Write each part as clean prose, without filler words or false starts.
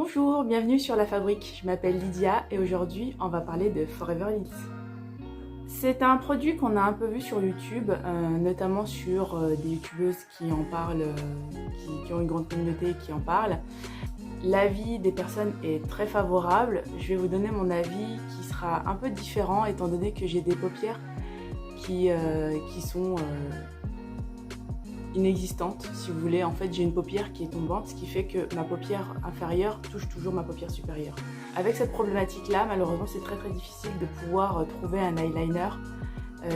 Bonjour, bienvenue sur La Fabrique. Je m'appelle Lydia et aujourd'hui on va parler de Forever Lids. C'est un produit qu'on a un peu vu sur YouTube, notamment sur des youtubeuses qui en parlent, qui ont une grande communauté qui en parlent. L'avis des personnes est très favorable. Je vais vous donner mon avis qui sera un peu différent étant donné que j'ai des paupières qui sont inexistantes, si vous voulez. En fait, j'ai une paupière qui est tombante, ce qui fait que ma paupière inférieure touche toujours ma paupière supérieure. Avec cette problématique-là, malheureusement, c'est très difficile de pouvoir trouver un eyeliner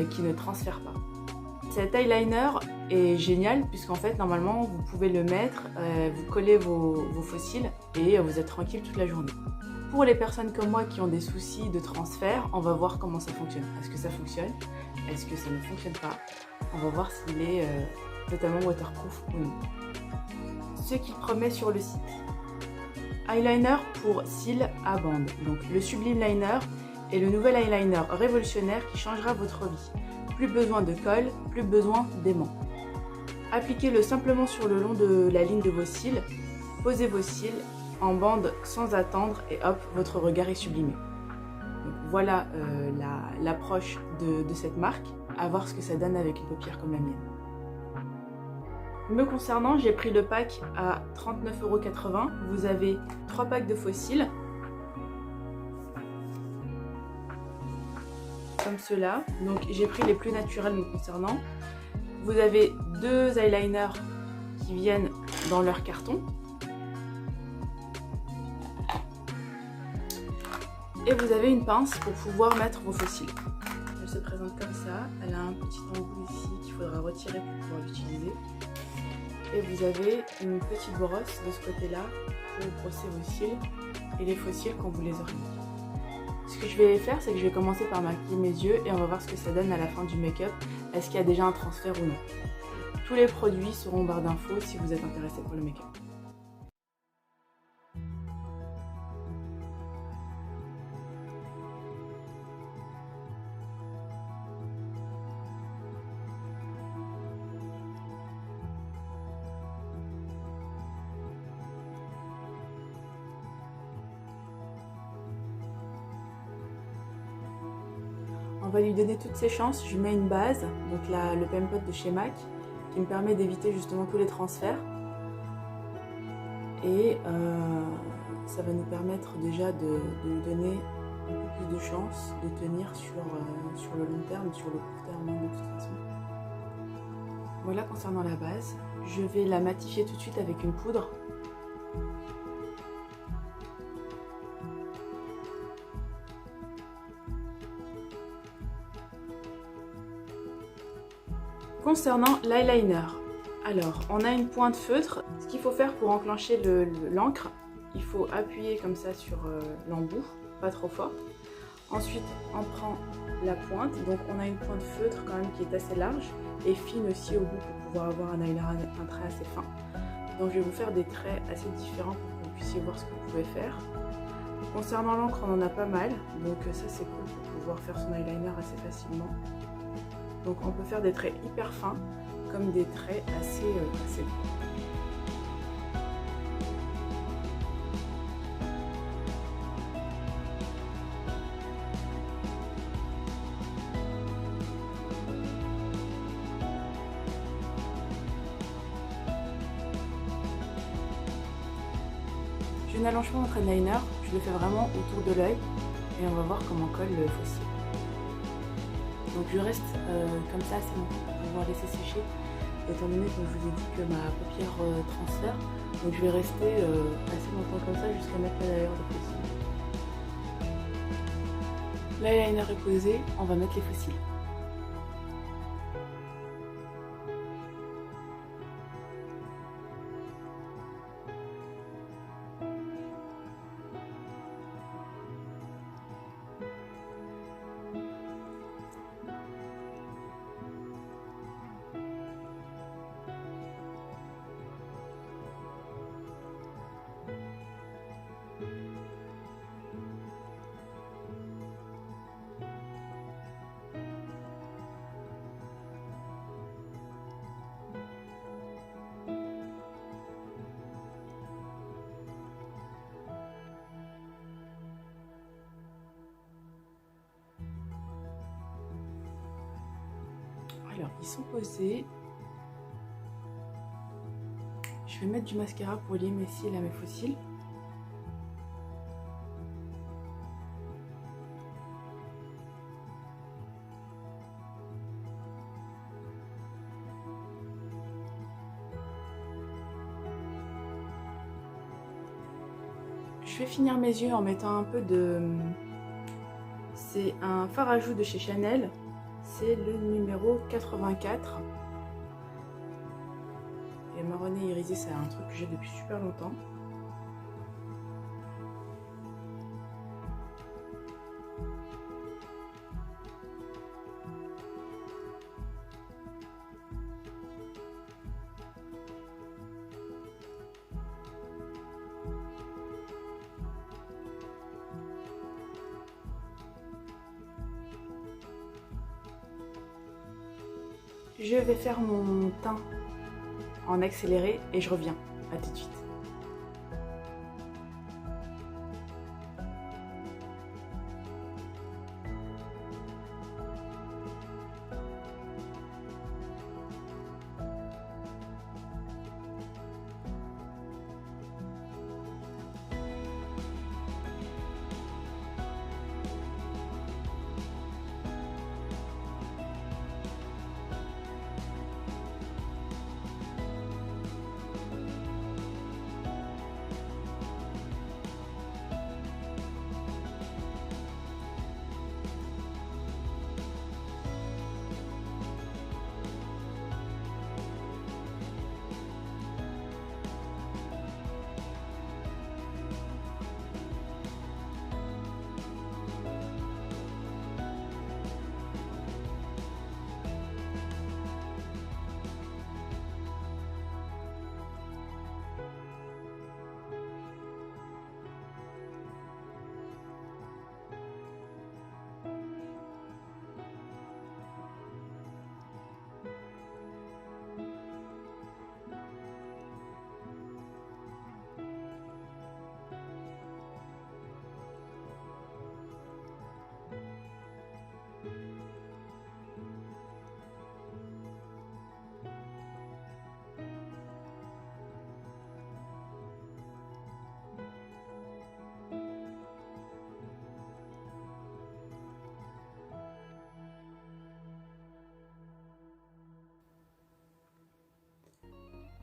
qui ne transfère pas. Cet eyeliner est génial puisqu'en fait, normalement, vous pouvez le mettre, vous collez vos faux cils et vous êtes tranquille toute la journée. Pour les personnes comme moi qui ont des soucis de transfert, on va voir comment ça fonctionne. Est-ce que ça fonctionne? Est-ce que ça ne fonctionne pas? On va voir s'il est totalement waterproof ou non. Ce qu'il promet sur le site. Eyeliner pour cils à bande. Donc le Sublime Liner est le nouvel eyeliner révolutionnaire qui changera votre vie. Plus besoin de colle, plus besoin d'aimant. Appliquez-le simplement sur le long de la ligne de vos cils. Posez vos cils en bande sans attendre et hop, votre regard est sublimé. Donc voilà l'approche de cette marque. À voir ce que ça donne avec une paupière comme la mienne. Me concernant, j'ai pris le pack à 39,80 €. Vous avez 3 packs de faux cils. Comme cela. Donc j'ai pris les plus naturels me concernant. Vous avez 2 eyeliners qui viennent dans leur carton. Et vous avez une pince pour pouvoir mettre vos faux cils. Elle se présente comme ça. Elle a un petit embout ici qu'il faudra retirer pour pouvoir l'utiliser. Et vous avez une petite brosse de ce côté-là pour brosser vos cils et les faux cils quand vous les aurez mis. Ce que je vais faire, c'est que je vais commencer par maquiller mes yeux et on va voir ce que ça donne à la fin du make-up. Est-ce qu'il y a déjà un transfert ou non? Tous les produits seront en barre d'infos si vous êtes intéressé pour le make-up. On va lui donner toutes ses chances. Je mets une base, donc le Pen Pot de chez MAC, qui me permet d'éviter justement tous les transferts. Et ça va nous permettre déjà de lui donner un peu plus de chance de tenir sur le long terme, sur le court terme de toute façon. Voilà concernant la base. Je vais la matifier tout de suite avec une poudre. Concernant l'eyeliner, alors on a une pointe feutre. Ce qu'il faut faire pour enclencher l'encre, il faut appuyer comme ça sur l'embout, pas trop fort. Ensuite on prend la pointe, donc on a une pointe feutre quand même qui est assez large et fine aussi au bout pour pouvoir avoir un trait assez fin. Donc je vais vous faire des traits assez différents pour que vous puissiez voir ce que vous pouvez faire. Concernant l'encre, on en a pas mal, donc ça c'est cool pour pouvoir faire son eyeliner assez facilement. Donc on peut faire des traits hyper fins comme des traits assez gros. Je n'allonge pas notre eyeliner, je le fais vraiment autour de l'œil et on va voir comment colle le faux cil. Donc je reste comme ça assez longtemps pour pouvoir laisser sécher, étant donné que je vous ai dit que ma paupière transfère. Donc je vais rester assez longtemps comme ça jusqu'à mettre l'eyeliner de faux cils. L'eyeliner est posé, on va mettre les faux cils. Alors, ils sont posés. Je vais mettre du mascara pour lier mes cils à mes faux cils. Je vais finir mes yeux en mettant un peu de... C'est un fard à joues de chez Chanel. C'est le numéro 84. Et marronné irisé, c'est un truc que j'ai depuis super longtemps. Je vais faire mon teint en accéléré et je reviens. À tout de suite.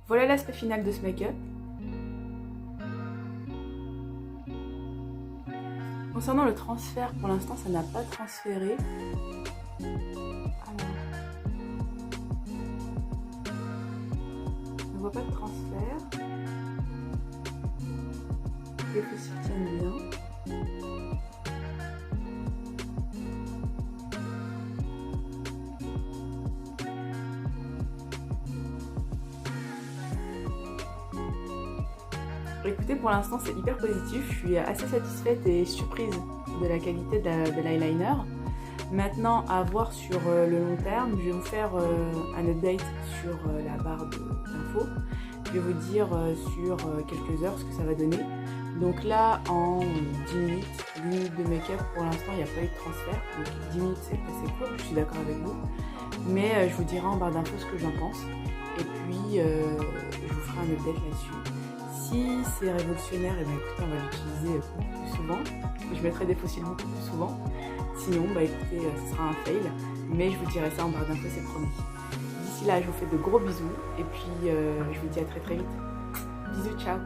Voilà l'aspect final de ce make-up. Concernant le transfert, pour l'instant ça n'a pas transféré. Alors, on ne voit pas de transfert. Les fils tiennent bien. Écoutez, pour l'instant c'est hyper positif, je suis assez satisfaite et surprise de la qualité de l'eyeliner. Maintenant, à voir sur le long terme, je vais vous faire un update sur la barre d'infos. Je vais vous dire sur quelques heures ce que ça va donner. Donc là, en 10 minutes de make-up, pour l'instant il n'y a pas eu de transfert. Donc 10 minutes c'est assez court, je suis d'accord avec vous. Mais je vous dirai en barre d'infos ce que j'en pense. Et puis je vous ferai un update là-dessus. Si c'est révolutionnaire, et bien écoutez, on va l'utiliser beaucoup plus souvent. Je mettrai des faux cils beaucoup plus souvent. Sinon, bah écoutez, ce sera un fail. Mais je vous dirai ça en barre d'infos, c'est promis. D'ici là, je vous fais de gros bisous. Et puis, je vous dis à très très vite. Bisous, ciao.